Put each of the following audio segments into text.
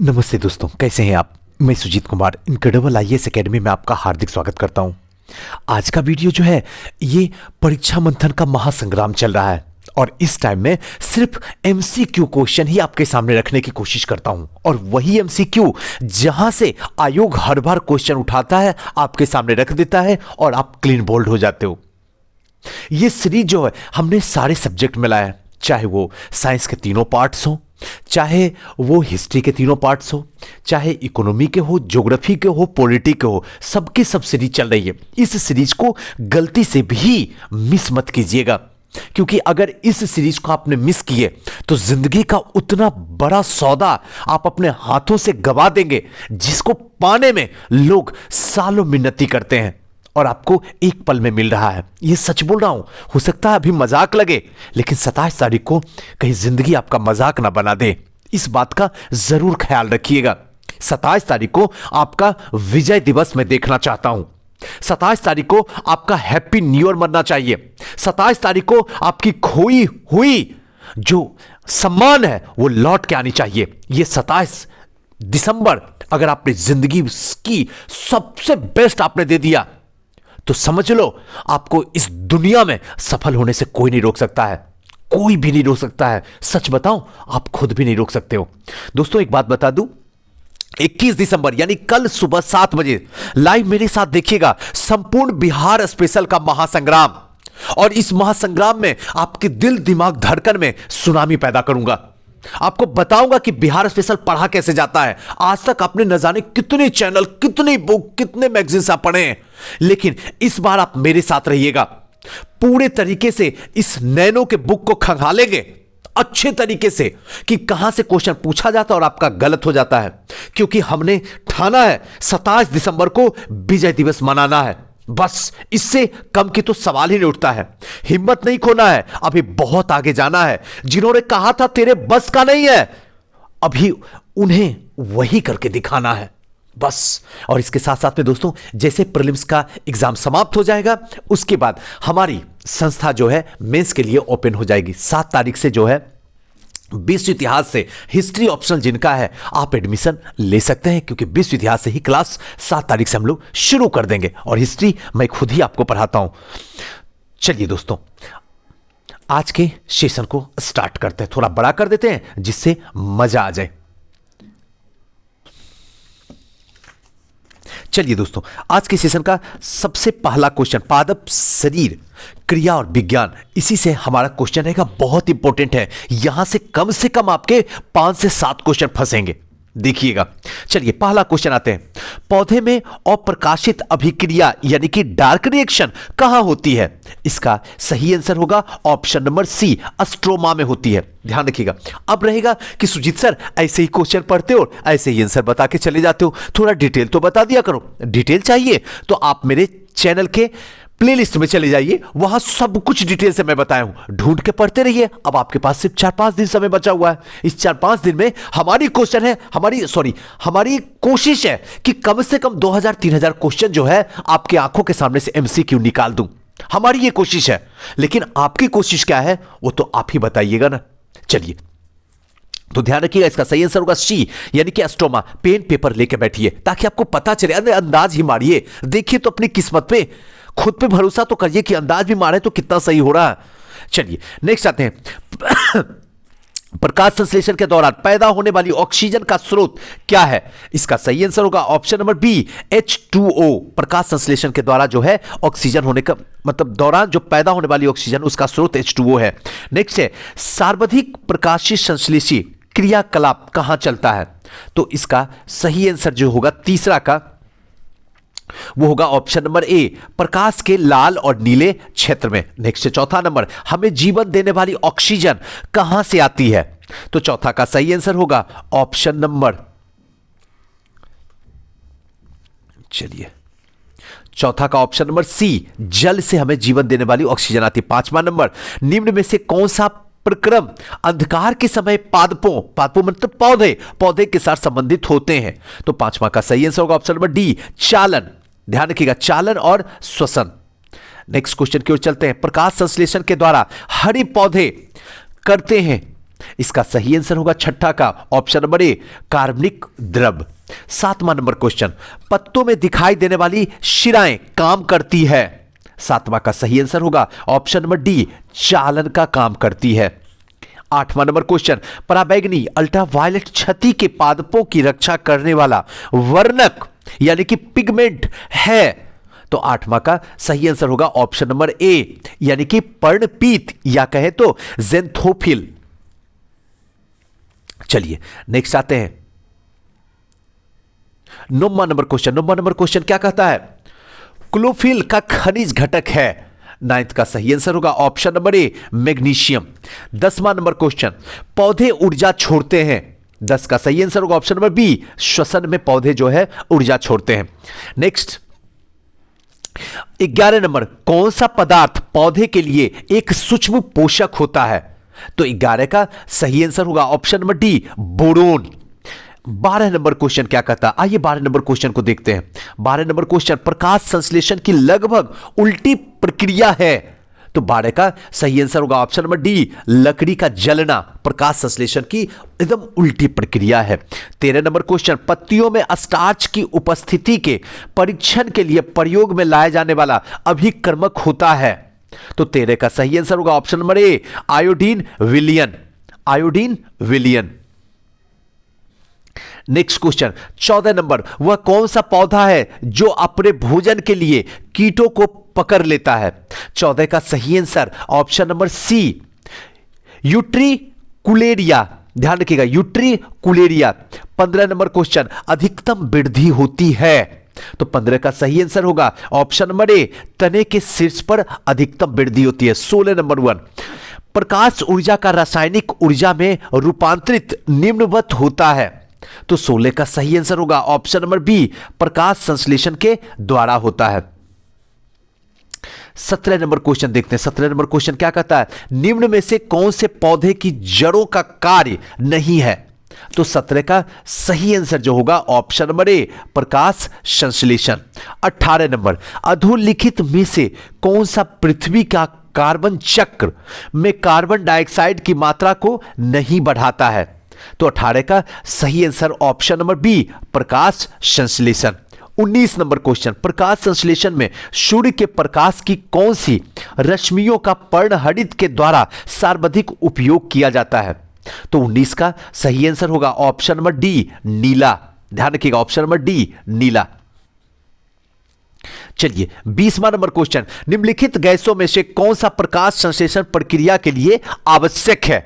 नमस्ते दोस्तों, कैसे हैं आप। मैं Sujeet Kumar incredible IAS academy में आपका हार्दिक स्वागत करता हूं। आज का वीडियो जो है ये परीक्षा मंथन का महासंग्राम चल रहा है और इस टाइम में सिर्फ एमसीक्यू क्वेश्चन ही आपके सामने रखने की कोशिश करता हूं और वही एमसीक्यू जहां से आयोग हर बार क्वेश्चन उठाता है, आपके सामने रख देता है और आप क्लीन बोल्ड हो जाते हो। ये सीरीज जो है हमने सारे सब्जेक्ट में लाया है, चाहे वो साइंस के तीनों पार्ट्स हो, चाहे वो हिस्ट्री के तीनों पार्ट्स हो, चाहे इकोनॉमी के हो, ज्योग्राफी के हो, पॉलिटी के हो, सबकी सब सीरीज चल रही है। इस सीरीज को गलती से भी मिस मत कीजिएगा, क्योंकि अगर इस सीरीज को आपने मिस किए तो जिंदगी का उतना बड़ा सौदा आप अपने हाथों से गवा देंगे जिसको पाने में लोग सालों मिन्नती करते हैं और आपको एक पल में मिल रहा है। ये सच बोल रहा हूं, हो सकता है अभी मजाक लगे, लेकिन 27 तारीख को कहीं जिंदगी आपका मजाक ना बना दे, इस बात का जरूर ख्याल रखिएगा। 27 तारीख को आपका विजय दिवस मैं देखना चाहता हूं। 27 तारीख को आपका हैप्पी न्यू ईयर मनाना चाहिए। 27 तारीख को आपकी खोई हुई जो सम्मान है वो लौट के आनी चाहिए। ये 27 दिसंबर अगर आपने जिंदगी की सबसे बेस्ट आपने दे दिया तो समझ लो आपको इस दुनिया में सफल होने से कोई नहीं रोक सकता है, कोई भी नहीं रोक सकता है। सच बताऊं, आप खुद भी नहीं रोक सकते हो। दोस्तों एक बात बता दूं, 21 दिसंबर यानी कल सुबह 7 बजे लाइव मेरे साथ देखिएगा संपूर्ण बिहार स्पेशल का महासंग्राम, और इस महासंग्राम में आपके दिल दिमाग धड़कन में सुनामी पैदा करूंगा। आपको बताऊंगा कि बिहार स्पेशल पढ़ा कैसे जाता है। आज तक आपने न जाने कितने चैनल, कितनी बुक, कितने मैगजीन्स आप पढ़े हैं, लेकिन इस बार आप मेरे साथ रहिएगा। पूरे तरीके से इस नैनो के बुक को खंगालेंगे अच्छे तरीके से कि कहां से क्वेश्चन पूछा जाता है और आपका गलत हो जाता है, क्योंकि हमने ठाना है 27 दिसंबर को विजय दिवस मनाना है। बस इससे कम की तो सवाल ही नहीं उठता है। हिम्मत नहीं खोना है, अभी बहुत आगे जाना है। जिन्होंने कहा था तेरे बस का नहीं है, अभी उन्हें वही करके दिखाना है बस। और इसके साथ साथ में दोस्तों, जैसे प्रीलिम्स का एग्जाम समाप्त हो जाएगा उसके बाद हमारी संस्था जो है मेंस के लिए ओपन हो जाएगी। 7 तारीख से जो है विश्व इतिहास से हिस्ट्री ऑप्शनल जिनका है आप एडमिशन ले सकते हैं, क्योंकि विश्व इतिहास से ही क्लास 7 तारीख से हम लोग शुरू कर देंगे और हिस्ट्री मैं खुद ही आपको पढ़ाता हूं। चलिए दोस्तों, आज के सेशन को स्टार्ट करते हैं। थोड़ा बड़ा कर देते हैं जिससे मजा आ जाए। चलिए दोस्तों, आज के सेशन का सबसे पहला क्वेश्चन पादप शरीर क्रिया और विज्ञान, इसी से हमारा क्वेश्चन रहेगा। बहुत इंपॉर्टेंट है, यहां से कम आपके 5 से 7 क्वेश्चन फंसेंगे, देखिएगा। चलिए पहला क्वेश्चन आते हैं। पौधे में अप्रकाशित अभिक्रिया यानी कि डार्क रिएक्शन कहां होती है? इसका सही आंसर होगा ऑप्शन नंबर सी, स्ट्रोमा में होती है। ध्यान रखिएगा। अब रहेगा कि सुजीत सर ऐसे ही क्वेश्चन पढ़ते हो, ऐसे ही आंसर बता के चले जाते हो, थोड़ा डिटेल तो बता दिया करो। डिटेल चाहिए तो आप मेरे चैनल के प्लेलिस्ट में चले जाइए, वहां सब कुछ डिटेल से मैं बताया हूं, ढूंढ के पढ़ते रहिए। अब आपके पास सिर्फ 4-5 दिन समय बचा हुआ है। इस 4-5 दिन में हमारी कोशिश है कि कम से कम 2000-3000 क्वेश्चन जो है आपके आंखों के सामने से एमसीक्यू निकाल दूं। हमारी ये कोशिश है, लेकिन आपकी कोशिश क्या है वो तो आप ही बताइएगा ना। चलिए तो ध्यान रखिएगा, इसका सही आंसर होगा सी यानी कि एस्ट्रोमा। पेन पेपर लेके बैठिए ताकि आपको पता चले, अंदाज ही मारिए, देखिए तो अपनी किस्मत पे, खुद पे भरोसा तो करिए कि अंदाज भी मारे तो कितना सही हो रहा है। चलिए नेक्स्ट आते हैं। प्रकाश संश्लेषण के दौरान पैदा होने वाली ऑक्सीजन का स्रोत क्या है? इसका सही आंसर होगा ऑप्शन नंबर बी, H2O। प्रकाश संश्लेषण के द्वारा जो है ऑक्सीजन होने का मतलब दौरान जो पैदा होने वाली ऑक्सीजन उसका स्रोत H2O है। नेक्स्ट है, सर्वाधिक प्रकाशित संश्लेषी क्रियाकलाप कहां चलता है? तो इसका सही आंसर जो होगा तीसरा का वो होगा ऑप्शन नंबर ए, प्रकाश के लाल और नीले क्षेत्र में। नेक्स्ट चौथा नंबर, हमें जीवन देने वाली ऑक्सीजन कहां से आती है? तो चौथा का सही आंसर होगा ऑप्शन नंबर, चलिए चौथा का ऑप्शन नंबर सी, जल से हमें जीवन देने वाली ऑक्सीजन आती है। 5वां नंबर, निम्न में से कौन सा प्रक्रम अंधकार के समय पादपों मतलब पौधे के साथ संबंधित होते हैं? तो 5वां का सही आंसर होगा ऑप्शन नंबर डी, चालन। ध्यान रखिएगा, चालन और श्वसन। नेक्स्ट क्वेश्चन की ओर चलते हैं। प्रकाश संश्लेषण के द्वारा हरे पौधे करते हैं इसका सही आंसर होगा छठा का ऑप्शन नंबर ए कार्बनिक द्रव। 7वां नंबर क्वेश्चन, पत्तों में दिखाई देने वाली शिराएं काम करती है। 7वां का सही आंसर होगा ऑप्शन नंबर डी चालन का काम करती है। 8वां नंबर क्वेश्चन, पराबैंगनी अल्ट्रावायलेट क्षति के पादपों की रक्षा करने वाला वर्णक यानी कि पिगमेंट है। तो 8वां का सही आंसर होगा ऑप्शन नंबर ए यानी कि पर्णपीत या कहे तो ज़ेंथोफिल। चलिए नेक्स्ट आते हैं 9वां नंबर क्वेश्चन। 9वां नंबर क्वेश्चन क्या कहता है, क्लोरोफिल का खनिज घटक है। 9th का सही आंसर होगा ऑप्शन नंबर ए मैग्नीशियम। 10वां नंबर क्वेश्चन, पौधे ऊर्जा छोड़ते हैं। 10 का सही आंसर होगा ऑप्शन नंबर बी श्वसन में पौधे जो है ऊर्जा छोड़ते हैं। नेक्स्ट 11 नंबर, कौन सा पदार्थ पौधे के लिए एक सूक्ष्म पोषक होता है। तो 11 का सही आंसर होगा option number D boron. 12 number question क्या कहता है, आइए 12 नंबर क्वेश्चन को देखते हैं। 12 नंबर क्वेश्चन, प्रकाश संश्लेषण की लगभग उल्टी प्रक्रिया है। तो 12 का सही आंसर होगा ऑप्शन नंबर डी लकड़ी का जलना प्रकाश संश्लेषण की एकदम उल्टी प्रक्रिया है। 13 नंबर क्वेश्चन, पत्तियों में स्टार्च की उपस्थिति के परीक्षण के लिए प्रयोग में लाया जाने वाला अभिकर्मक होता है। तो 13 का सही आंसर होगा ऑप्शन नंबर ए आयोडीन विलियन। आयोडीन विलियन। नेक्स्ट क्वेश्चन 14 नंबर, वह कौन सा पौधा है जो अपने भोजन के लिए कीटों को पकड़ लेता है। 14 का सही answer option number C utricularia. ध्यान रखिएगा यूट्रिकुलेरिया। 15 नंबर क्वेश्चन, अधिकतम वृद्धि होती है। तो 15 का सही आंसर होगा ऑप्शन नंबर ए तने के शीर्ष पर अधिकतम वृद्धि होती है। 16 नंबर 1, प्रकाश ऊर्जा का रासायनिक ऊर्जा में रूपांतरित निम्नवत होता है। तो 16 का सही आंसर होगा ऑप्शन नंबर बी प्रकाश संश्लेषण के द्वारा होता है। 17 नंबर क्वेश्चन देखते हैं। 17 नंबर क्वेश्चन क्या कहता है, निम्न में से कौन से पौधे की जड़ों का कार्य नहीं है। तो 17 का सही आंसर जो होगा ऑप्शन नंबर ए प्रकाश संश्लेषण। 18 नंबर, अधोलिखित में से कौन सा पृथ्वी का कार्बन चक्र में कार्बन डाइऑक्साइड की मात्रा को नहीं बढ़ाता है। तो 18 का सही आंसर ऑप्शन नंबर बी प्रकाश संश्लेषण। 19 नंबर क्वेश्चन, प्रकाश संश्लेषण में सूर्य के प्रकाश की कौन सी रश्मियों का पर्णहरित के द्वारा सर्वाधिक उपयोग किया जाता है। तो 19 का सही आंसर होगा ऑप्शन नंबर डी नीला। ध्यान रखिएगा ऑप्शन नंबर डी नीला। चलिए 20वां नंबर क्वेश्चन, निम्नलिखित गैसों में से कौन सा प्रकाश संश्लेषण प्रक्रिया के लिए आवश्यक है।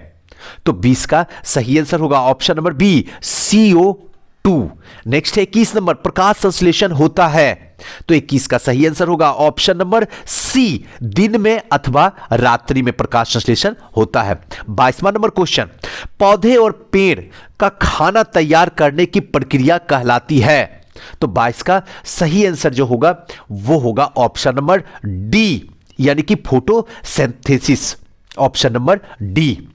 तो 20 का सही आंसर होगा option number B CO2। Next है 21 नंबर, प्रकाश संश्लेषण होता है। तो 21 का सही आंसर होगा ऑप्शन नंबर सी दिन में अथवा रात्रि में प्रकाश संश्लेषण होता है। 22वां नंबर क्वेश्चन, पौधे और पेड़ का खाना तैयार करने की प्रक्रिया कहलाती है। तो 22 का सही आंसर जो होगा वो होगा ऑप्शन नंबर डी यानी कि फोटोसिंथेसिस। Option number D.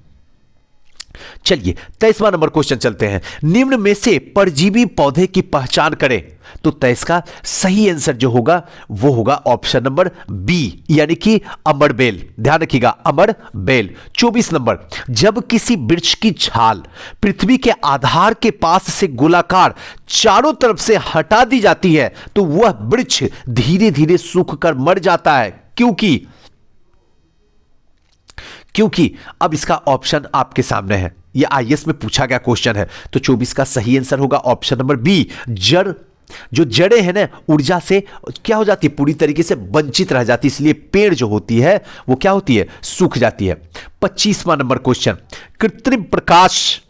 चलिए 23वां नंबर क्वेश्चन चलते हैं। निम्न में से परजीवी पौधे की पहचान करें। तो 23 का सही आंसर जो होगा वो होगा ऑप्शन नंबर बी यानी कि अमरबेल। ध्यान रखिएगा अमरबेल। 24 नंबर, जब किसी वृक्ष की छाल पृथ्वी के आधार के पास से गोलाकार चारों तरफ से हटा दी जाती है तो वह वृक्ष धीरे धीरे सूखकर मर जाता है। क्योंकि अब इसका ऑप्शन आपके सामने है, यह आईएएस में पूछा गया क्वेश्चन है। तो 24 का सही आंसर होगा ऑप्शन नंबर बी जड़। जो जड़ें हैं ना ऊर्जा से क्या हो जाती है, पूरी तरीके से वंचित रह जाती है, इसलिए पेड़ जो होती है वो क्या होती है, सूख जाती है। 25वां नंबर क्वेश्चन, कृत्रिम प्रकाश,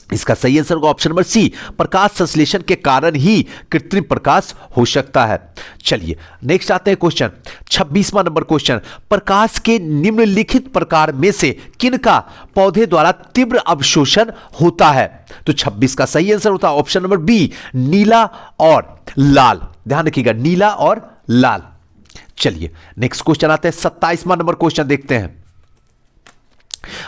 इसका सही आंसर होगा ऑप्शन नंबर सी प्रकाश संश्लेषण के कारण ही कृत्रिम प्रकाश हो सकता है। चलिए नेक्स्ट आते हैं क्वेश्चन 26वां नंबर क्वेश्चन, प्रकाश के निम्नलिखित प्रकार में से किनका पौधे द्वारा तीव्र अवशोषण होता है। तो 26 का सही आंसर होता है ऑप्शन नंबर बी नीला और लाल। ध्यान रखिएगा नीला और लाल। चलिए नेक्स्ट क्वेश्चन आते हैं 27वां नंबर क्वेश्चन देखते हैं।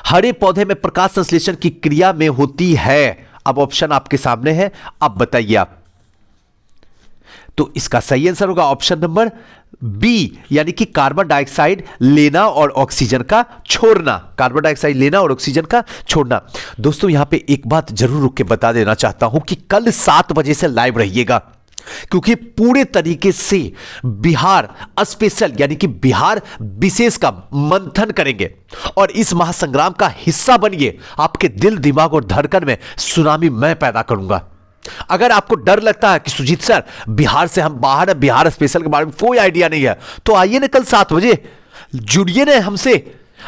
हरे पौधे में प्रकाश संश्लेषण की क्रिया में होती है। अब ऑप्शन आपके सामने है, अब बताइए आप। तो इसका सही आंसर होगा ऑप्शन नंबर बी, यानी कि कार्बन डाइऑक्साइड लेना और ऑक्सीजन का छोड़ना। कार्बन डाइऑक्साइड लेना और ऑक्सीजन का छोड़ना। दोस्तों यहां पे एक बात जरूर रुक के बता देना चाहता हूं कि कल 7 बजे से लाइव रहिएगा, क्योंकि पूरे तरीके से बिहार स्पेशल यानी कि बिहार विशेष का मंथन करेंगे और इस महासंग्राम का हिस्सा बनिए। आपके दिल, दिमाग और धड़कन में सुनामी मैं पैदा करूंगा। अगर आपको डर लगता है कि सुजीत सर बिहार से हम बाहर है, बिहार स्पेशल के बारे में कोई आइडिया नहीं है, तो आइए ना कल 7 बजे जुड़िए ना हमसे।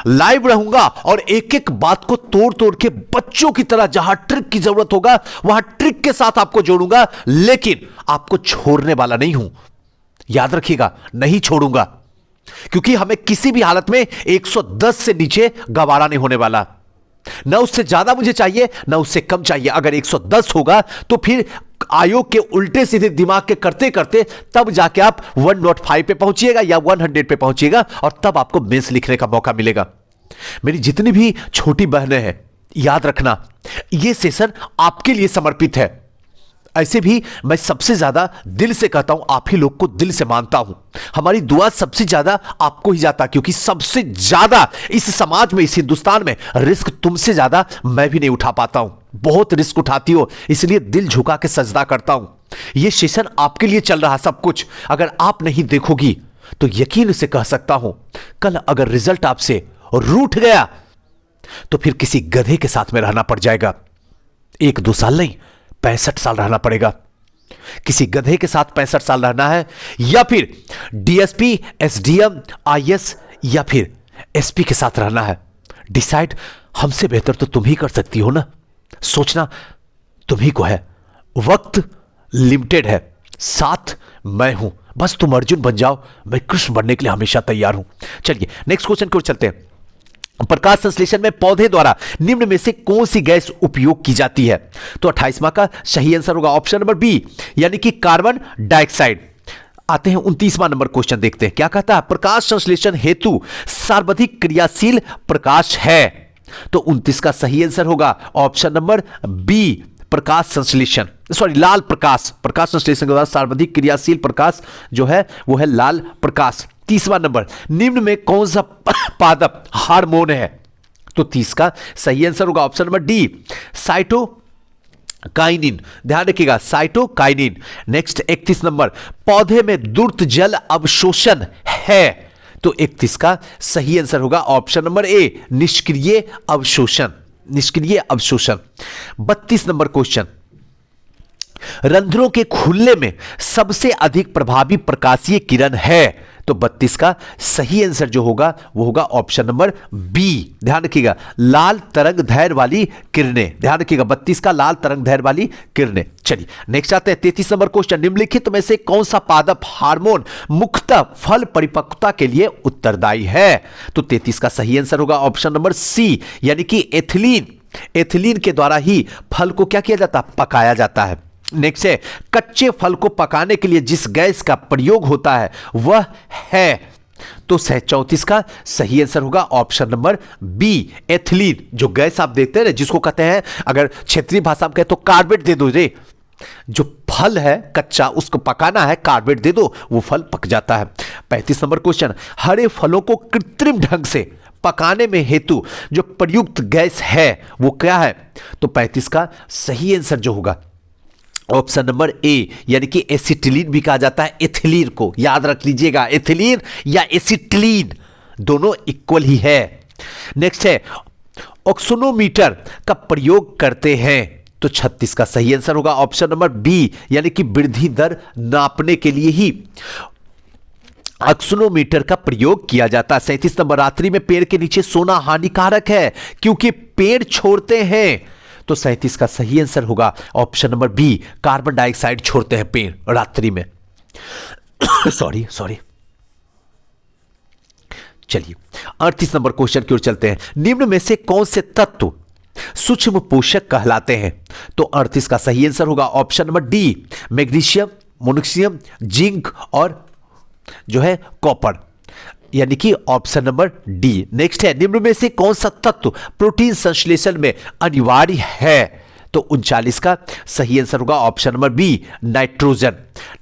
लाइव रहूंगा और एक एक बात को तोड़ तोड़ के बच्चों की तरह जहां ट्रिक की जरूरत होगा वहां ट्रिक के साथ आपको जोड़ूंगा, लेकिन आपको छोड़ने वाला नहीं हूं। याद रखिएगा, नहीं छोड़ूंगा, क्योंकि हमें किसी भी हालत में 110 से नीचे गवारा नहीं होने वाला। ना उससे ज्यादा मुझे चाहिए, ना उससे कम चाहिए। अगर 110 होगा तो फिर आयोग के उल्टे सीधे दिमाग के करते करते तब जाके आप 105 पे पहुंचिएगा या 100 पे पहुंचिएगा और तब आपको मेंस लिखने का मौका मिलेगा। मेरी जितनी भी छोटी बहनें हैं, याद रखना यह सेशन आपके लिए समर्पित है। ऐसे भी मैं सबसे ज्यादा दिल से कहता हूं, आप ही लोग को दिल से मानता हूं। हमारी दुआ सबसे ज्यादा आपको ही जाता, क्योंकि सबसे ज्यादा इस समाज में, इस हिंदुस्तान में रिस्क तुमसे ज्यादा मैं भी नहीं उठा पाता हूं। बहुत रिस्क उठाती हो, इसलिए दिल झुका के सजदा करता हूं। यह सेशन आपके लिए चल रहा सब कुछ। अगर आप नहीं देखोगी तो यकीन से कह सकता हूं, कल अगर रिजल्ट आपसे रूठ गया तो फिर किसी गधे के साथ में रहना पड़ जाएगा। 1-2 साल नहीं, 65 साल रहना पड़ेगा। किसी गधे के साथ 65 साल रहना है, या फिर डीएसपी, एसडीएम, आईएएस या फिर एसपी के साथ रहना है। डिसाइड हमसे बेहतर तो तुम ही कर सकती हो ना। सोचना तुम ही को है। वक्त लिमिटेड है, साथ मैं हूं। बस तुम अर्जुन बन जाओ, मैं कृष्ण बनने के लिए हमेशा तैयार हूं। चलिए नेक्स्ट क्वेश्चन की ओर चलते हैं। प्रकाश संश्लेषण में पौधे द्वारा निम्न में से कौन सी गैस उपयोग की जाती है? तो 28वां का सही आंसर होगा ऑप्शन नंबर बी, यानी कि कार्बन डाइऑक्साइड। आते हैं 29वां नंबर क्वेश्चन, देखते हैं क्या कहता है। प्रकाश संश्लेषण हेतु सर्वाधिक क्रियाशील प्रकाश है? तो 29 का सही आंसर होगा ऑप्शन नंबर बी, प्रकाश संश्लेषण, सॉरी लाल प्रकाश। प्रकाश संश्लेषण के द्वारा सर्वाधिक क्रियाशील प्रकाश जो है वो है लाल प्रकाश। 30वां नंबर, निम्न में कौन सा पादप हार्मोन है? तो 30 का सही आंसर होगा ऑप्शन नंबर डी, साइटोकाइनिन। ध्यान रखिएगा, साइटोकाइनिन। नेक्स्ट 31 नंबर, पौधे में द्रुत जल अवशोषण है? तो 31 का सही आंसर होगा ऑप्शन नंबर ए, निष्क्रिय अवशोषण। निष्क्रिय अवशोषण। 32 नंबर क्वेश्चन, रंध्रों के खुलने में सबसे अधिक प्रभावी प्रकाशीय किरण है? तो 32 का सही आंसर जो होगा वो होगा ऑप्शन नंबर बी। ध्यान रखिएगा, लाल तरंग दैर्घ्य वाली किरणें। ध्यान रखिएगा, 32 का लाल तरंग दैर्घ्य वाली किरणें। चलिए नेक्स्ट आते हैं 33 नंबर क्वेश्चन, निम्नलिखित में से कौन सा पादप हार्मोन मुख्यतः फल परिपक्वता के लिए उत्तरदायी है? तो 33 का सही आंसर होगा ऑप्शन नंबर सी, यानी कि एथिलीन। एथिलीन के द्वारा ही फल को क्या किया जाता है? पकाया जाता है। नेक्स्ट है, कच्चे फल को पकाने के लिए जिस गैस का प्रयोग होता है वह है? तो 34 का सही आंसर होगा ऑप्शन नंबर बी, एथिलीन। जो गैस आप देखते हैं ना, जिसको कहते हैं, अगर क्षेत्रीय भाषा में कहे तो कार्बेट दे दो रे। जो फल है कच्चा, उसको पकाना है, कार्बेट दे दो, वो फल पक जाता है। 35 नंबर क्वेश्चन, हरे फलों को कृत्रिम ढंग से पकाने में हेतु जो प्रयुक्त गैस है वो क्या है? तो 35 का सही आंसर जो होगा ऑप्शन नंबर ए, यानी कि एसिटिलीन भी कहा जाता है एथिलीन को। याद रख लीजिएगा, एथिलीन या एसिटिलीन दोनों इक्वल ही है। नेक्स्ट है, ऑक्सोनोमीटर का प्रयोग करते हैं? तो 36 का सही आंसर होगा ऑप्शन नंबर बी, यानी कि वृद्धि दर नापने के लिए ही ऑक्सोनोमीटर का प्रयोग किया जाता है। 37 नंबर, रात्रि में पेड़ के नीचे सोना हानिकारक है क्योंकि पेड़ छोड़ते हैं? तो 37 का सही आंसर होगा option number B, carbon dioxide छोड़ते हैं पेड़ रात्रि में। सॉरी। चलिए 38 नंबर क्वेश्चन की ओर चलते हैं। निम्न में से कौन से तत्व सूक्ष्म पोषक कहलाते हैं? तो 38 का सही आंसर होगा ऑप्शन नंबर डी, मैग्नीशियम, मोनेशियम, जिंक और जो है कॉपर, यानी कि ऑप्शन नंबर डी। नेक्स्ट है, निम्न में से कौन सा तत्व प्रोटीन संश्लेषण में अनिवार्य है? तो तो 39 का सही आंसर होगा option number B, nitrogen.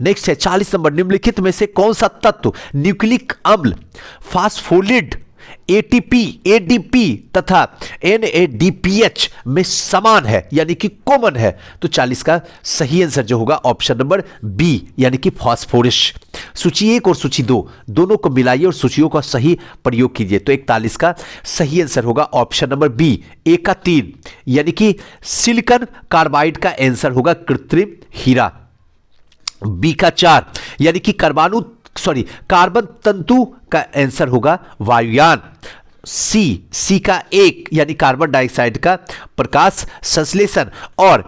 Next है 40 नंबर, निम्नलिखित में से कौन सा तत्व न्यूक्लिक अम्ल, फास्फोलिड, एटीपी, एडीपी तथा एनएडीपीएच में समान है यानी कि कॉमन है? तो 40 का सही आंसर जो होगा ऑप्शन नंबर बी यानी कि फास्फोरस। सूची 1 और सूची 2 दोनों को मिलाइए और सूचियों का सही प्रयोग कीजिए। तो 41 का सही आंसर होगा ऑप्शन नंबर बी, 1 का 3 यानी कि सिलिकॉन कार्बाइड का आंसर होगा कृत्रिम हीरा। बी का 4 यानी कि कार्बन तंतु का आंसर होगा वायुयान। सी का 1 यानी कार्बन डाइऑक्साइड का प्रकाश संश्लेषण और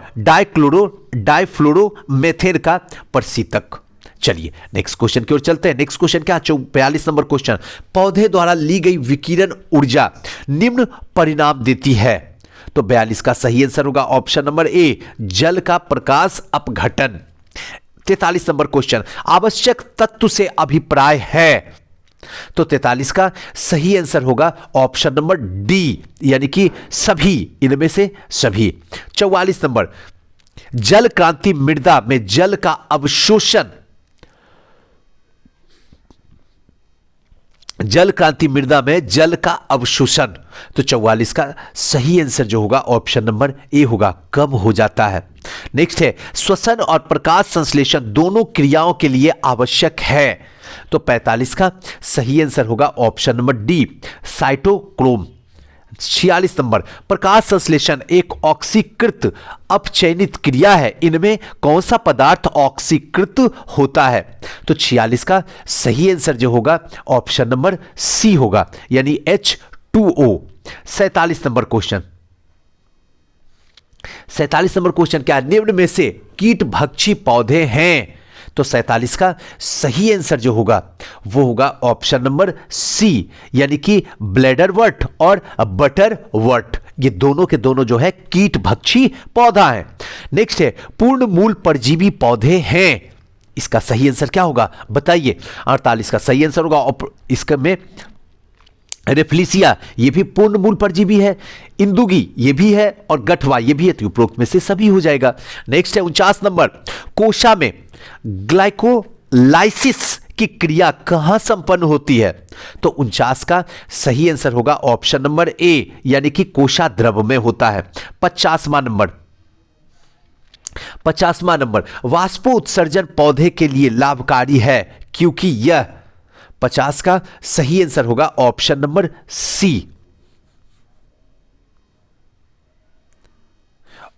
डाइफ्लोरोमेथेन का प्रशीतक। चलिए नेक्स्ट क्वेश्चन की ओर चलते हैं। नेक्स्ट क्वेश्चन क्या, 42 नंबर क्वेश्चन, पौधे द्वारा ली गई विकिरण ऊर्जा निम्न परिणाम देती है? तो 42 का सही आंसर होगा ऑप्शन नंबर ए, जल का प्रकाश अपघटन। 43 नंबर क्वेश्चन, आवश्यक तत्व से अभिप्राय है? तो 43 का सही आंसर होगा ऑप्शन नंबर डी यानी कि सभी, इनमें से सभी। 44 नंबर, जल क्रांति मृदा में जल का अवशोषण, जल क्रांति मृदा में जल का अवशोषण। तो 44 का सही आंसर जो होगा ऑप्शन नंबर ए होगा, कम हो जाता है। नेक्स्ट है, श्वसन और प्रकाश संश्लेषण दोनों क्रियाओं के लिए आवश्यक है? तो 45 का सही आंसर होगा option number D, cytochrome. 46 number, प्रकाश संश्लेषण एक ऑक्सीकृत अपचयनित क्रिया है, इनमें कौन सा पदार्थ ऑक्सीकृत होता है? तो 46 का सही आंसर जो होगा ऑप्शन नंबर सी होगा यानी H2O। 47 number question, 47 number question क्या, निम्न में से कीट भक्षी पौधे हैं? तो 47 का सही आंसर जो होगा वो होगा ऑप्शन नंबर सी यानी कि ब्लैडरवर्ट और बटरवर्ट, ये दोनों के दोनों जो है कीट भक्षी पौधा है। नेक्स्ट है, पूर्ण मूल परजीवी पौधे हैं, इसका सही आंसर क्या होगा बताइए? 48 का सही आंसर होगा इसका में रेफ्लिसिया, ये भी पूर्ण मूल परजीवी है, इंदुगी ये भी है और गठवा ये भी है, तो उपरोक्त में से सभी हो जाएगा। नेक्स्ट है 49 नंबर, कोशा में ग्लाइकोलाइसिस की क्रिया कहां संपन्न होती है? तो 49 का सही आंसर होगा ऑप्शन नंबर ए यानी कि कोशा द्रव में होता है। 50वां नंबर, वाष्पोत्सर्जन पौधे के लिए लाभकारी है क्योंकि यह, 50 का सही आंसर होगा option number C,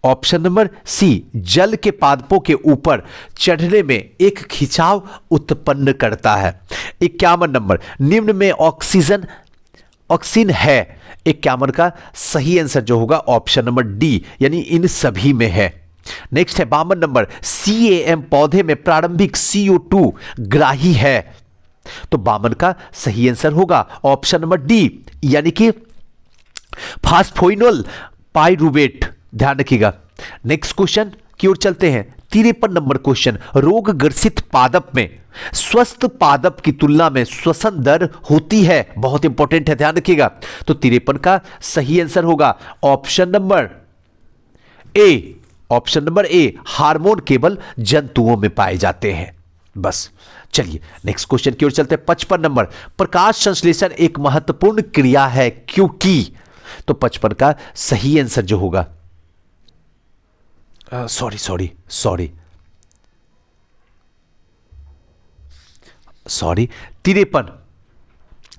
option number C, जल के पादपों के ऊपर चढ़ने में एक खिंचाव उत्पन्न करता है। 51 नंबर, निम्न में ऑक्सीजन है? 51 का सही आंसर जो होगा ऑप्शन नंबर डी यानी इन सभी में है। नेक्स्ट है 52 नंबर, CAM पौधे में प्रारंभिक CO2 ग्राही है? तो 52 का सही आंसर होगा ऑप्शन नंबर डी यानी कि फास्फोइनोल पाइरूवेट। ध्यान रखिएगा। नेक्स्ट क्वेश्चन की ओर चलते हैं। 53 नंबर क्वेश्चन, रोग ग्रसित पादप में स्वस्थ पादप की तुलना में श्वसन दर होती है? बहुत इंपॉर्टेंट है, ध्यान रखिएगा। तो 53 का सही आंसर होगा ऑप्शन नंबर ए, ऑप्शन नंबर ए, हार्मोन केवल जंतुओं में पाए जाते हैं। बस चलिए नेक्स्ट क्वेश्चन की ओर चलते हैं। 55 नंबर, प्रकाश संश्लेषण एक महत्वपूर्ण क्रिया है क्योंकि? तो 55 का सही आंसर जो होगा सॉरी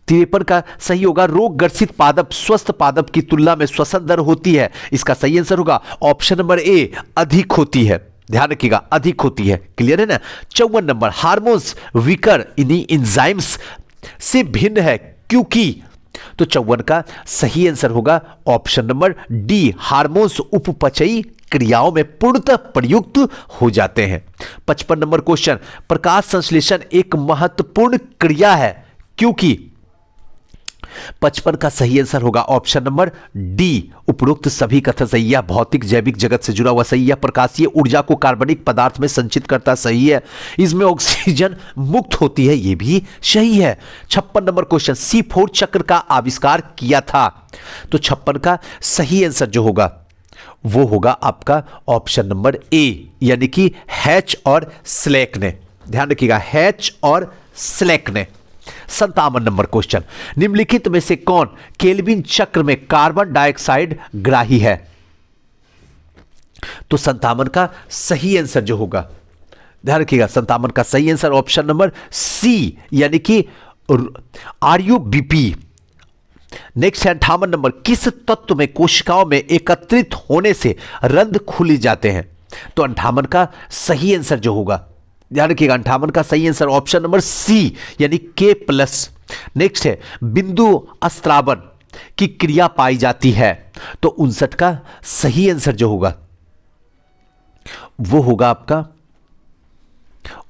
53 का सही होगा, रोग ग्रसित पादप स्वस्थ पादप की तुलना में श्वसन दर होती है, इसका सही आंसर होगा ऑप्शन नंबर ए, अधिक होती है। ध्यान रखिएगा, अधिक होती है। क्लियर है ना। 54 नंबर, हार्मोन्स विकर इन्हीं एंजाइम्स से भिन्न है क्योंकि? तो 54 का सही आंसर होगा ऑप्शन नंबर डी, हार्मोन्स उपपचयी क्रियाओं में पूर्णतः प्रयुक्त हो जाते हैं। 55 नंबर क्वेश्चन, प्रकाश संश्लेषण एक महत्वपूर्ण क्रिया है क्योंकि? 55 का सही आंसर होगा ऑप्शन नंबर डी, उपरोक्त सभी कथन सही है। भौतिक जैविक जगत से जुड़ा हुआ सही है। प्रकाशीय ऊर्जा को कार्बनिक पदार्थ में संचित करता सही है। इसमें ऑक्सीजन मुक्त होती है, यह भी सही है। 56 नंबर क्वेश्चन, C4 चक्र का आविष्कार किया था? तो 56 का सही आंसर जो होगा वो होगा आपका ऑप्शन नंबर ए, यानी कि हैच और स्लेक ने। ध्यान रखिएगा, हैच और स्लेक ने। 57 नंबर क्वेश्चन, निम्नलिखित में से कौन केल्विन चक्र में कार्बन डाइऑक्साइड ग्राही है? तो 57 का सही आंसर जो होगा, ध्यान रखिएगा, 57 का सही आंसर ऑप्शन नंबर सी, यानी कि RUBP। नेक्स्ट है 58 नंबर, किस तत्व में कोशिकाओं में एकत्रित होने से रंध्र खुल जाते हैं? तो 58 का सही आंसर जो होगा, ध्यान रखिएगा, 58 का सही आंसर ऑप्शन नंबर सी, यानी K+। नेक्स्ट है, बिंदु अस्त्रावन की क्रिया पाई जाती है? तो 59 का सही आंसर जो होगा वो होगा आपका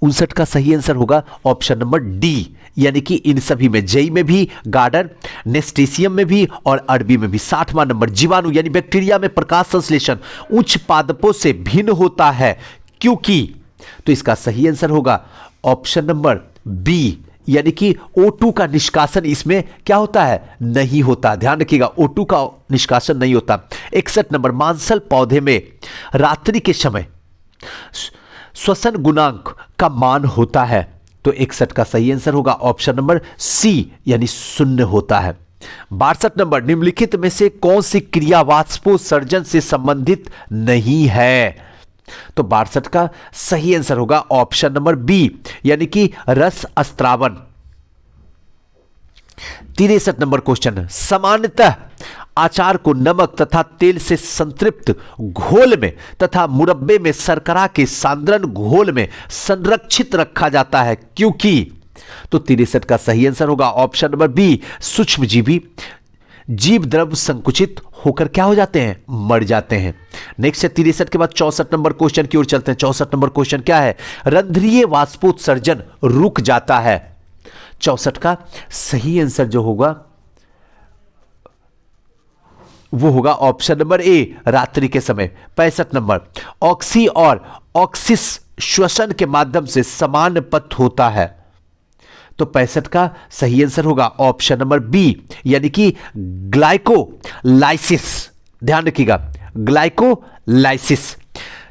59 का सही आंसर होगा ऑप्शन नंबर डी, यानी कि इन सभी में, जेई में भी, गार्डर, नेस्टेशियम में भी और अरबी में भी। 60वां नंबर, जीवाणु यानी बैक्टीरिया में प्रकाश संश्लेषण उच्च पादपों से भिन्न होता है क्योंकि? तो इसका सही आंसर होगा ऑप्शन नंबर बी, यानी कि O2 का निष्कासन इसमें क्या होता है? नहीं होता। ध्यान रखिएगा, O2 का निष्कासन नहीं होता। 61 नंबर, मांसल पौधे में रात्रि के समय श्वसन गुणांक का मान होता है? तो 61 का सही आंसर होगा ऑप्शन नंबर सी, यानी 0 होता है। 62 नंबर, निम्नलिखित में से कौन सी क्रिया वाष्पोत्सर्जन से संबंधित नहीं है? तो 62 का सही आंसर होगा ऑप्शन नंबर बी, यानी कि रस अस्त्रावन। 63 नंबर क्वेश्चन, सामान्यतः अचार को नमक तथा तेल से संतृप्त घोल में तथा मुरब्बे में शर्करा के सांद्रण घोल में संरक्षित रखा जाता है क्योंकि? तो 63 का सही आंसर होगा ऑप्शन नंबर बी, सूक्ष्मजीवी जीव द्रव संकुचित होकर क्या हो जाते हैं? मर जाते हैं। नेक्स्ट है 63 के बाद 64 नंबर क्वेश्चन की ओर चलते हैं। 64 नंबर क्वेश्चन क्या है? रंध्रीय वाष्पोत्सर्जन रुक जाता है? 64 का सही आंसर जो होगा वो होगा ऑप्शन नंबर ए, रात्रि के समय। 65 नंबर, ऑक्सी और ऑक्सिस श्वसन के माध्यम से समान पथ होता है? तो 65 का सही आंसर होगा ऑप्शन नंबर बी, यानी कि ग्लाइकोलाइसिस। ध्यान रखिएगा, ग्लाइकोलाइसिस।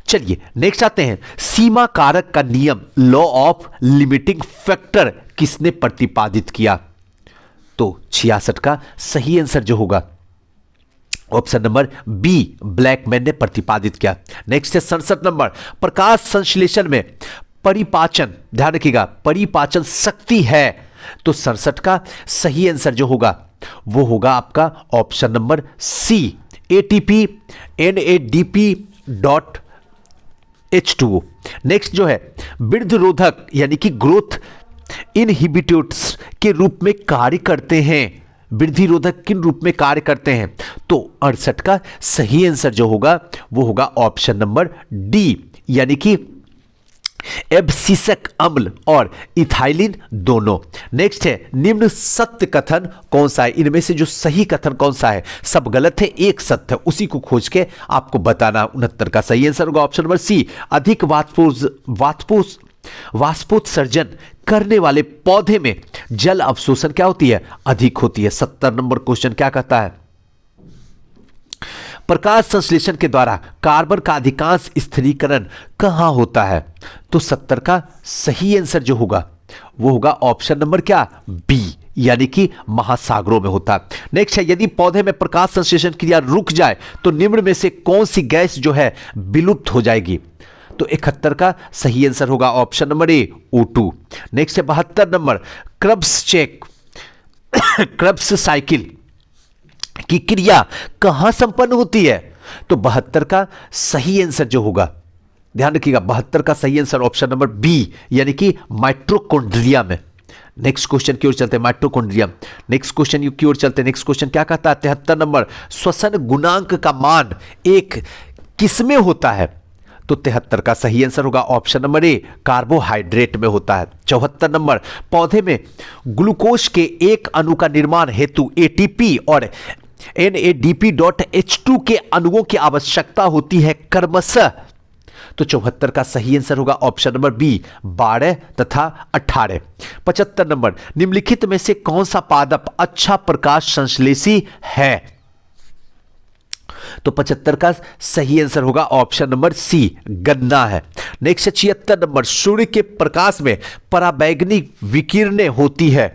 चलिए नेक्स्ट आते हैं, सीमा कारक का नियम, लॉ ऑफ लिमिटिंग फैक्टर किसने प्रतिपादित किया? तो 66 का सही आंसर जो होगा ऑप्शन नंबर बी, ब्लैकमैन ने प्रतिपादित किया। नेक्स्ट है 67 नंबर, प्रकाश संश्लेषण में परिपाचन, ध्यान रखिएगा, परिपाचन शक्ति है? तो 67 का सही आंसर जो होगा वो होगा आपका option number C, ATP NADP.H2O। Next जो है, वृद्धरोधक यानी कि ग्रोथ इनहिबिटर्स के रूप में कार्य करते हैं? वृद्धि रोधक किन रूप में कार्य करते हैं? तो 68 का सही आंसर जो होगा वो होगा ऑप्शन नंबर डी, यानी कि एब्सिसक अम्ल और इथाइलिन दोनों। नेक्स्ट है, निम्न सत्य कथन कौन सा है? इनमें से जो सही कथन कौन सा है? सब गलत है, एक सत्य है, उसी को खोज के आपको बताना। 69 का सही आंसर होगा ऑप्शन नंबर सी, अधिक वाष्पोत्सर्जन करने वाले पौधे में जल अवशोषण क्या होती है? अधिक होती है। 70 नंबर क्वेश्चन क्या कहता है? प्रकाश संश्लेषण के द्वारा कार्बन का अधिकांश स्थिरीकरण कहां होता है? तो 70 का सही आंसर जो होगा वो होगा ऑप्शन नंबर क्या? बी, यानी कि महासागरों में होता है। नेक्स्ट है, यदि पौधे में प्रकाश संश्लेषण क्रिया रुक जाए तो निम्न में से कौन सी गैस जो है विलुप्त हो जाएगी? तो 71 का सही आंसर होगा ऑप्शन नंबर ए, O2। नेक्स्ट है 72 नंबर, क्रब्स साइकिल की क्रिया कहां संपन्न होती है? तो 72 का सही आंसर जो होगा, ध्यान रखिएगा, 72 का सही आंसर ऑप्शन नंबर बी, यानी कि माइटोकॉन्ड्रिया में। नेक्स्ट क्वेश्चन की ओर चलते हैं, माइटोकॉन्ड्रिया। नेक्स्ट क्वेश्चन की ओर चलते हैं। नेक्स्ट क्वेश्चन क्या कहता है? 73 नंबर, श्वसन गुणांक का मान एक किसमें होता है? तो 73 का सही आंसर होगा ऑप्शन नंबर ए, कार्बोहाइड्रेट में होता है। 74 नंबर, पौधे में ग्लूकोज के एक अणु का निर्माण हेतु ATP और NADP.H2 के अणुओं की आवश्यकता होती है क्रमशः? तो 74 का सही आंसर होगा ऑप्शन नंबर बी, 12 तथा 18। 75 नंबर, निम्नलिखित में से कौन सा पादप अच्छा प्रकाश संश्लेषी है? तो 75 का सही आंसर होगा ऑप्शन नंबर सी, गन्ना है। नेक्स्ट है 76 नंबर, सूर्य के प्रकाश में पराबैंगनी विकिरणें होती है।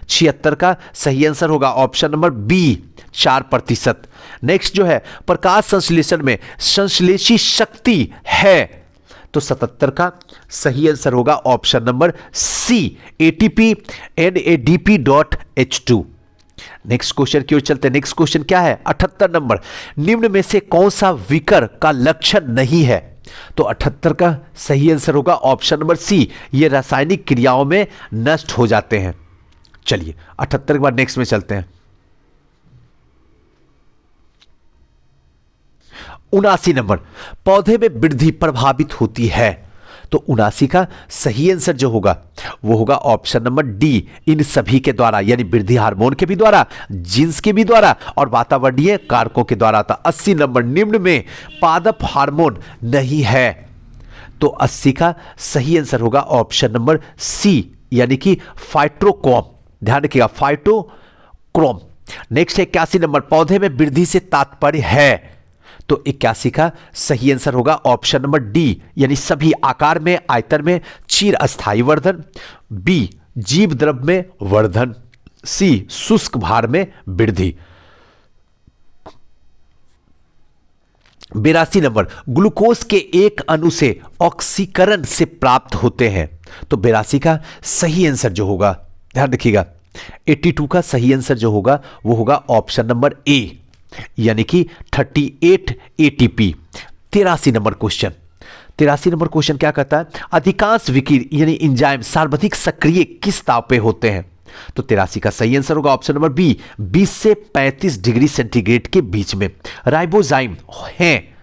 76 का सही आंसर होगा ऑप्शन नंबर बी, 4%। नेक्स्ट जो है प्रकाश संश्लेषण में संश्लेषी शक्ति है, तो 77 का सही आंसर होगा option number C, ATP NADP.H2। Next question की ओर चलते हैं। नेक्स्ट क्वेश्चन क्या है? 78 नंबर, निम्न में से कौन सा विकर का लक्षण नहीं है? तो 78 का सही आंसर होगा ऑप्शन नंबर सी, ये रासायनिक क्रियाओं में नष्ट हो जाते हैं। चलिए 78 के बाद नेक्स्ट में चलते हैं। 79 नंबर, पौधे में वृद्धि प्रभावित होती है। तो 79 का सही आंसर जो होगा वो होगा ऑप्शन नंबर डी, इन सभी के द्वारा, यानी वृद्धि हार्मोन के भी द्वारा, जीन्स के भी द्वारा और वातावरणीय कारकों के द्वारा था। 80 नंबर, निम्न में पादप हार्मोन नहीं है। तो 80 का सही आंसर होगा ऑप्शन नंबर सी, यानी कि फाइटोक्रोम। ध्यान रखिएगा, फाइटोक्रोम। नेक्स्ट है 81 नंबर, पौधे में वृद्धि से तात्पर्य है। तो 81 का सही आंसर होगा ऑप्शन नंबर डी, यानी सभी आकार में, आयतन में, चिर अस्थायी वर्धन। बी, जीव द्रव्य में वर्धन। सी, शुष्क भार में वृद्धि। 82 नंबर, ग्लूकोज के एक अणु से ऑक्सीकरण से प्राप्त होते हैं। तो 82 का सही आंसर जो होगा, ध्यान रखिएगा, 82 का सही आंसर जो होगा वो होगा ऑप्शन नंबर ए, यानी कि 38 ATP। 83 number question, 83 number question क्या कहता है? अधिकांश विकिर यानी एंजाइम सर्वाधिक सक्रिय किस ताप पे होते हैं? तो 83 का सही आंसर होगा ऑप्शन नंबर बी, 20 से 35 डिग्री सेंटीग्रेड के बीच में। राइबोजाइम है,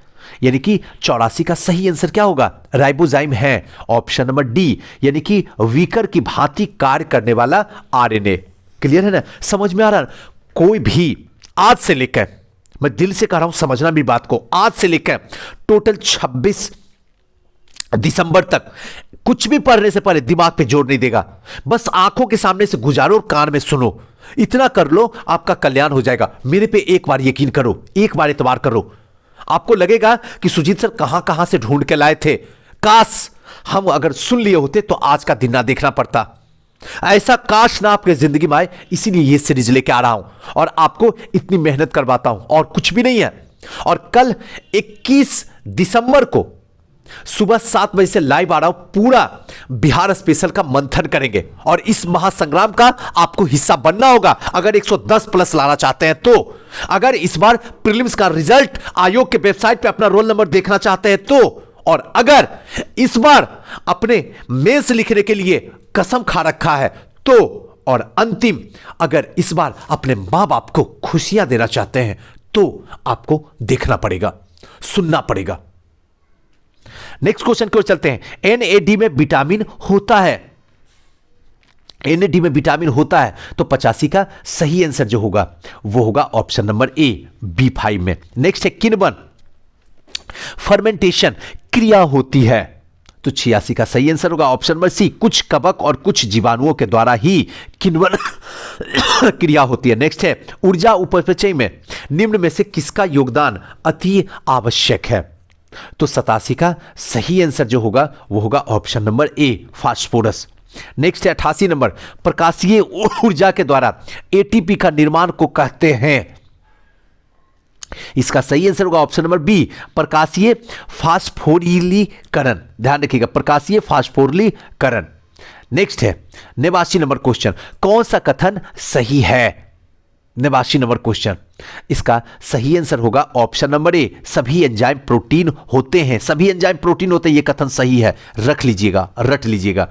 यानी कि 84 का सही आंसर क्या होगा? राइबोजाइम है, ऑप्शन नंबर डी, यानी कि विकर की भांति कार्य करने वाला RNA। क्लियर है ना? समझ में आ रहा है? कोई भी आज से लेकर, मैं दिल से कह रहा हूं, समझना भी बात को, आज से लेकर टोटल 26 दिसंबर तक कुछ भी पढ़ने से पहले दिमाग पे जोर नहीं देगा, बस आंखों के सामने से गुजारो और कान में सुनो। इतना कर लो, आपका कल्याण हो जाएगा। मेरे पे एक बार यकीन करो, एक बार एतबार करो, आपको लगेगा कि सुजीत सर कहां कहां से ढूंढ के लाए थे। काश हम अगर सुन लिए होते तो आज का दिन ना देखना पड़ता। ऐसा काश ना आपके जिंदगी में आए, इसीलिए ये सीरीज लेके आ रहा हूं और आपको इतनी मेहनत करवाता हूं, और कुछ भी नहीं है। और कल 21 दिसंबर को सुबह 7 बजे से लाइव आ रहा हूं, पूरा बिहार स्पेशल का मंथन करेंगे और इस महासंग्राम का आपको हिस्सा बनना होगा अगर 110 प्लस लाना चाहते हैं तो। अगर इस बार प्रीलिम्स का रिजल्ट आयोग के वेबसाइट पे अपना रोल नंबर देखना चाहते हैं तो, और अगर इस बार अपने मेंस लिखने के लिए कसम खा रखा है तो, और अंतिम अगर इस बार अपने मां बाप को खुशियां देना चाहते हैं तो आपको देखना पड़ेगा, सुनना पड़ेगा। नेक्स्ट क्वेश्चन की ओर चलते हैं। NAD में विटामिन होता है, NAD में विटामिन होता है, तो 85 का सही आंसर जो होगा वो होगा ऑप्शन नंबर ए, B5 में। नेक्स्ट है किण्वन फर्मेंटेशन क्रिया होती है, तो 86 का सही आंसर होगा ऑप्शन नंबर सी, कुछ कवक और कुछ जीवाणुओं के द्वारा ही किण्वन क्रिया होती है। नेक्स्ट है ऊर्जा उपचय में निम्न में से किसका योगदान अति आवश्यक है? तो 87 का सही आंसर जो होगा वो होगा ऑप्शन नंबर ए, फास्फोरस। नेक्स्ट है 88 नंबर, प्रकाशीय ऊर्जा के द्वारा ATP का निर्माण को कहते हैं। इसका सही आंसर होगा ऑप्शन नंबर बी, प्रकाशीय फास्फोरिलीकरण। ध्यान रखिएगा, प्रकाशीय फास्फोरिलीकरण। नेक्स्ट है 89 नंबर क्वेश्चन, कौन सा कथन सही है? 89 नंबर क्वेश्चन, इसका सही आंसर होगा ऑप्शन नंबर ए, सभी एंजाइम प्रोटीन होते हैं। सभी एंजाइम प्रोटीन होते हैं, यह कथन सही है, रख लीजिएगा, रट लीजिएगा।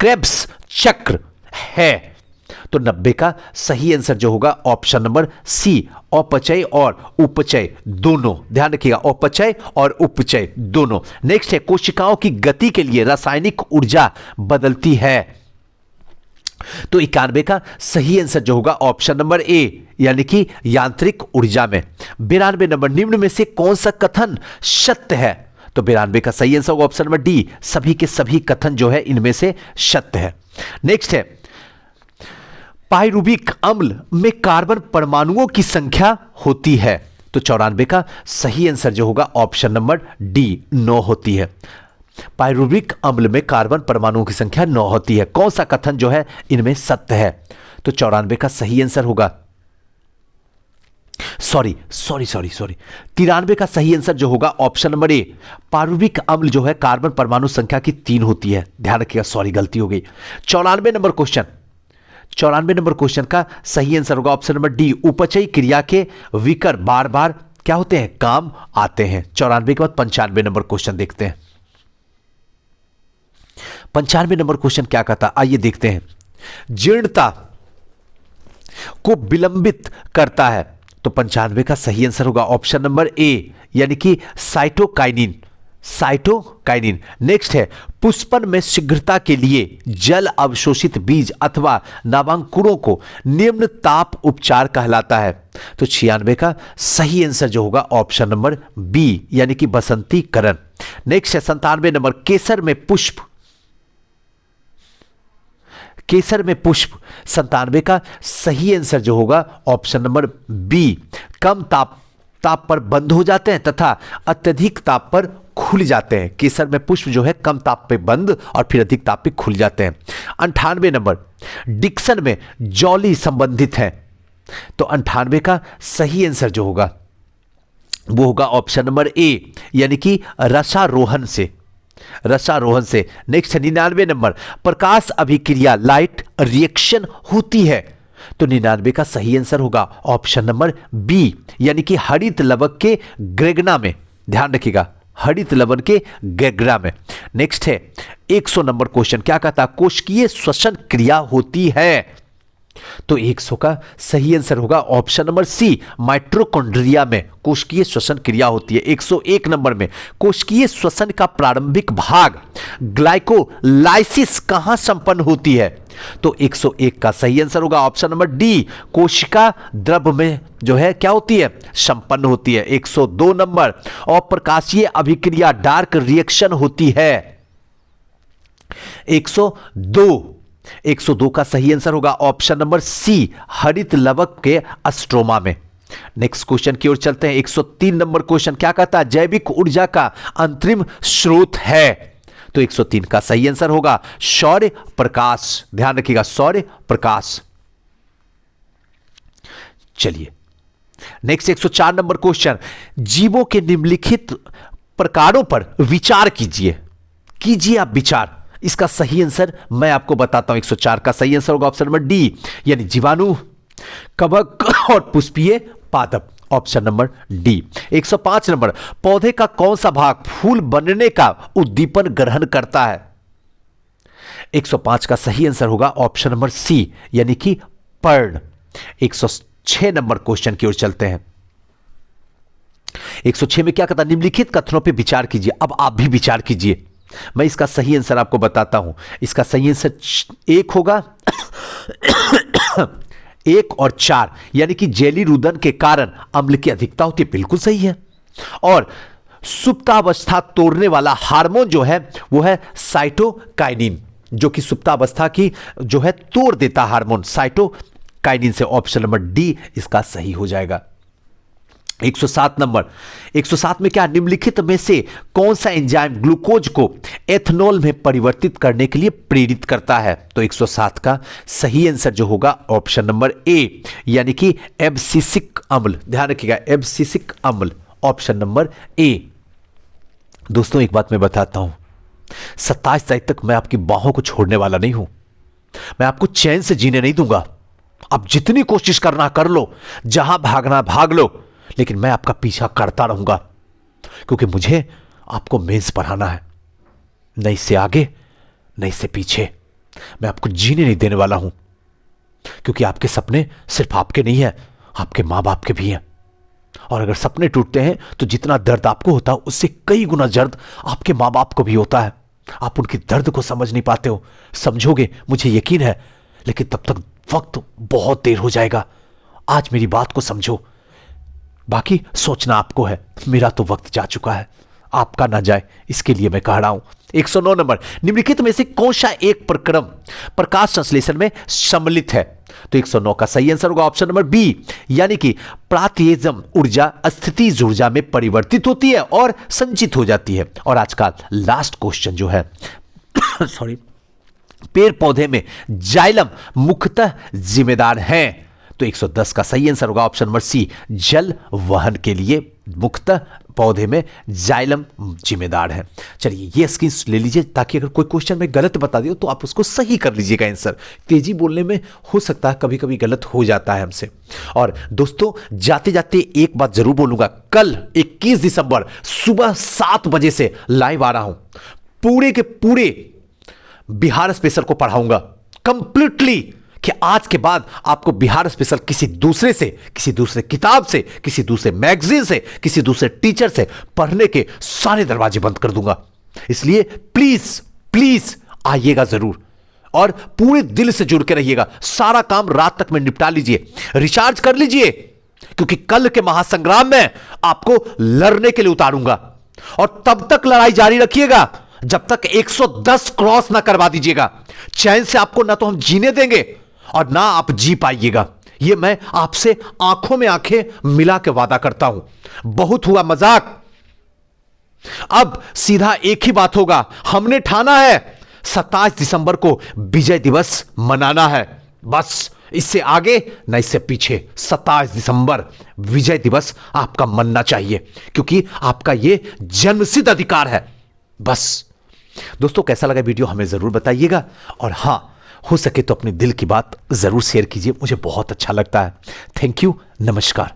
क्रेब्स चक्र है, तो 90 का सही आंसर जो होगा ऑप्शन नंबर सी, अपचय और उपचय दोनों। ध्यान रखिएगा, अपचय और उपचय दोनों। नेक्स्ट है कोशिकाओं की गति के लिए रासायनिक ऊर्जा बदलती है, तो 91 का सही आंसर जो होगा ऑप्शन नंबर ए, यानी कि यांत्रिक ऊर्जा में। 92 नंबर, निम्न में से कौन सा कथन सत्य है? तो 92 का सही आंसर होगा ऑप्शन नंबर डी, सभी के सभी कथन जो है इनमें से सत्य है। नेक्स्ट है पाइरुविक अम्ल में कार्बन परमाणुओं की संख्या होती है, तो 94 का सही आंसर जो होगा ऑप्शन नंबर डी 9 होती है। पायरुविक अम्ल में कार्बन परमाणुओं की संख्या 9 होती है। कौन सा कथन जो है इनमें सत्य है? तो 94 का सही आंसर होगा, सॉरी 93 का सही आंसर जो होगा ऑप्शन नंबर ए, पारुविक अम्ल जो है कार्बन परमाणु संख्या की 3 होती है। ध्यान रखिएगा, सॉरी गलती हो गई। 94 नंबर क्वेश्चन का सही आंसर होगा ऑप्शन नंबर डी, उपचयी क्रिया के विकर बार बार क्या होते हैं? काम आते हैं। 94 के बाद 95 नंबर क्वेश्चन देखते हैं। 95 नंबर क्वेश्चन क्या कहता, आइए देखते हैं। जीर्णता को विलंबित करता है, तो 95 का सही आंसर होगा ऑप्शन नंबर ए, यानी कि साइटोकाइनिन। नेक्स्ट है, पुष्पन में शीघ्रता के लिए जल अवशोषित बीज अथवा नवांकुरों को निम्न ताप उपचार कहलाता है। तो 96 का सही आंसर जो होगा ऑप्शन नंबर बी, यानी कि बसंतीकरण। नेक्स्ट है 97 नंबर, केसर में पुष्प 97 का सही आंसर जो होगा ऑप्शन नंबर बी, कम ताप पर बंद हो जाते हैं तथा अत्यधिक ताप पर खुल जाते हैं। केसर में पुष्प जो है कम ताप पे बंद और फिर अधिक ताप पे खुल जाते हैं। 98 नंबर, डिक्शन में जॉली संबंधित है, तो 98 का सही आंसर जो होगा वो होगा ऑप्शन नंबर ए, यानी कि रसारोहण से। नेक्स्ट है 99 नंबर, प्रकाश अभिक्रिया लाइट रिएक्शन होती है, तो 99 का सही आंसर होगा ऑप्शन नंबर बी, यानी कि हरित लवण के ग्रेगना में। ध्यान रखिएगा, हरित लवण के ग्रेगना में। नेक्स्ट है 100 नंबर क्वेश्चन, क्या कहता? कोशिकीय श्वसन क्रिया होती है, तो 100 का सही आंसर होगा ऑप्शन नंबर सी, माइटोकॉन्ड्रिया में कोशिकीय श्वसन क्रिया होती है। 101 नंबर में, कोशिकीय श्वसन का प्रारंभिक भाग ग्लाइकोलाइसिस कहां संपन्न होती है? तो 101 का सही आंसर होगा ऑप्शन नंबर डी, कोशिका द्रव में जो है क्या होती है? संपन्न होती है। 102 नंबर, अप्रकाशीय अभिक्रिया डार्क रिएक्शन होती है। 102 का सही आंसर होगा ऑप्शन नंबर सी, हरित लवक के अस्ट्रोमा में। नेक्स्ट क्वेश्चन की ओर चलते हैं। 103 नंबर क्वेश्चन क्या कहता है? जैविक ऊर्जा का अंतरिम स्रोत है, तो 103 का सही आंसर होगा सौर प्रकाश। ध्यान रखिएगा, सौर प्रकाश। चलिए नेक्स्ट 104 नंबर क्वेश्चन, जीवों के निम्नलिखित प्रकारों पर विचार कीजिए आप विचार। इसका सही आंसर मैं आपको बताता हूं। 104 का सही आंसर होगा ऑप्शन नंबर डी, यानी जीवाणु, कवक और पुष्पीय पादप, ऑप्शन नंबर डी। 105 नंबर, पौधे का कौन सा भाग फूल बनने का उद्दीपन ग्रहण करता है? 105 का सही आंसर होगा ऑप्शन नंबर सी, यानी कि पर्ण। 106 नंबर क्वेश्चन की ओर चलते हैं। 106 में क्या कहता? निम्नलिखित कथनों पर विचार कीजिए। अब आप भी विचार कीजिए, मैं इसका सही आंसर आपको बताता हूं। इसका सही आंसर 1 होगा 1 और 4, यानी कि जेली रुदन के कारण अम्ल की अधिकता होती है। बिल्कुल सही है। और सुप्तावस्था तोड़ने वाला हार्मोन जो है वो है साइटोकाइनिन, जो कि सुप्तावस्था की जो है तोड़ देता हार्मोन साइटोकाइनिन से। ऑप्शन नंबर डी इसका सही हो जाएगा। 107 नंबर, 107 में क्या? निम्नलिखित में से कौन सा एंजाइम ग्लूकोज को एथनॉल में परिवर्तित करने के लिए प्रेरित करता है? तो 107 का सही आंसर जो होगा ऑप्शन नंबर ए, यानी कि एब्सिसिक अम्ल। ध्यान रखिएगा, एब्सिसिक अम्ल, ऑप्शन नंबर ए। दोस्तों एक बात मैं बताता हूं, 27 तारीख तक मैं आपकी बाहों को छोड़ने वाला नहीं हूं। मैं आपको चैन से जीने नहीं दूंगा। आप जितनी कोशिश करना कर लो, जहां भागना भाग लो, लेकिन मैं आपका पीछा करता रहूंगा, क्योंकि मुझे आपको मेंस पढ़ाना है। नहीं से आगे, नहीं से पीछे। मैं आपको जीने नहीं देने वाला हूं, क्योंकि आपके सपने सिर्फ आपके नहीं है, आपके मां बाप के भी हैं। और अगर सपने टूटते हैं तो जितना दर्द आपको होता है उससे कई गुना दर्द आपके मां बाप को भी होता है। आप उनके दर्द को समझ नहीं पाते हो। समझोगे, मुझे यकीन है, लेकिन तब तक वक्त बहुत देर हो जाएगा। आज मेरी बात को समझो, बाकी सोचना आपको है। मेरा तो वक्त जा चुका है, आपका ना जाए इसके लिए मैं कह रहा हूं। 109 नंबर, निम्नलिखित में से कौन सा एक प्रक्रम प्रकाश संश्लेषण में सम्मिलित है? तो 109 का सही आंसर होगा ऑप्शन नंबर बी, यानी कि प्रात्येजम ऊर्जा स्थितिज ऊर्जा में परिवर्तित होती है और संचित हो जाती है। और आज का लास्ट क्वेश्चन जो है सॉरी, पेड़ पौधे में जाइलम मुख्यतः जिम्मेदार है। तो 110 का सही आंसर होगा ऑप्शन नंबर सी, जल वहन के लिए मुख्यतः पौधे में जाइलम जिम्मेदार है। चलिए ये स्क्रीन ले लीजिए, ताकि अगर कोई क्वेश्चन में गलत बता दियो तो आप उसको सही कर लीजिएगा आंसर। तेजी बोलने में हो सकता है कभी कभी गलत हो जाता है हमसे। और दोस्तों जाते जाते एक बात जरूर बोलूंगा, कल 21 दिसंबर सुबह 7 बजे से लाइव आ रहा हूं, पूरे के पूरे बिहार स्पेशल को पढ़ाऊंगा कंप्लीटली, कि आज के बाद आपको बिहार स्पेशल किसी दूसरे से, किसी दूसरे किताब से, किसी दूसरे मैगजीन से, किसी दूसरे टीचर से पढ़ने के सारे दरवाजे बंद कर दूंगा। इसलिए प्लीज प्लीज आइएगा जरूर और पूरे दिल से जुड़ के रहिएगा। सारा काम रात तक में निपटा लीजिए, रिचार्ज कर लीजिए, क्योंकि कल के महासंग्राम में आपको लड़ने के लिए उतारूंगा। और तब तक लड़ाई जारी रखिएगा जब तक 110 क्रॉस ना करवा दीजिएगा। चैन से आपको ना तो हम जीने देंगे और ना आप जी पाइएगा। यह मैं आपसे आंखों में आंखें मिला के वादा करता हूं। बहुत हुआ मजाक, अब सीधा एक ही बात होगा। हमने ठाना है 27 दिसंबर को विजय दिवस मनाना है, बस इससे आगे न इससे पीछे। 27 दिसंबर विजय दिवस आपका मनना चाहिए, क्योंकि आपका यह जन्मसिद्ध अधिकार है। बस दोस्तों कैसा लगा वीडियो हमें जरूर बताइएगा, और हां हो सके तो अपने दिल की बात जरूर शेयर कीजिए, मुझे बहुत अच्छा लगता है। थैंक यू, नमस्कार।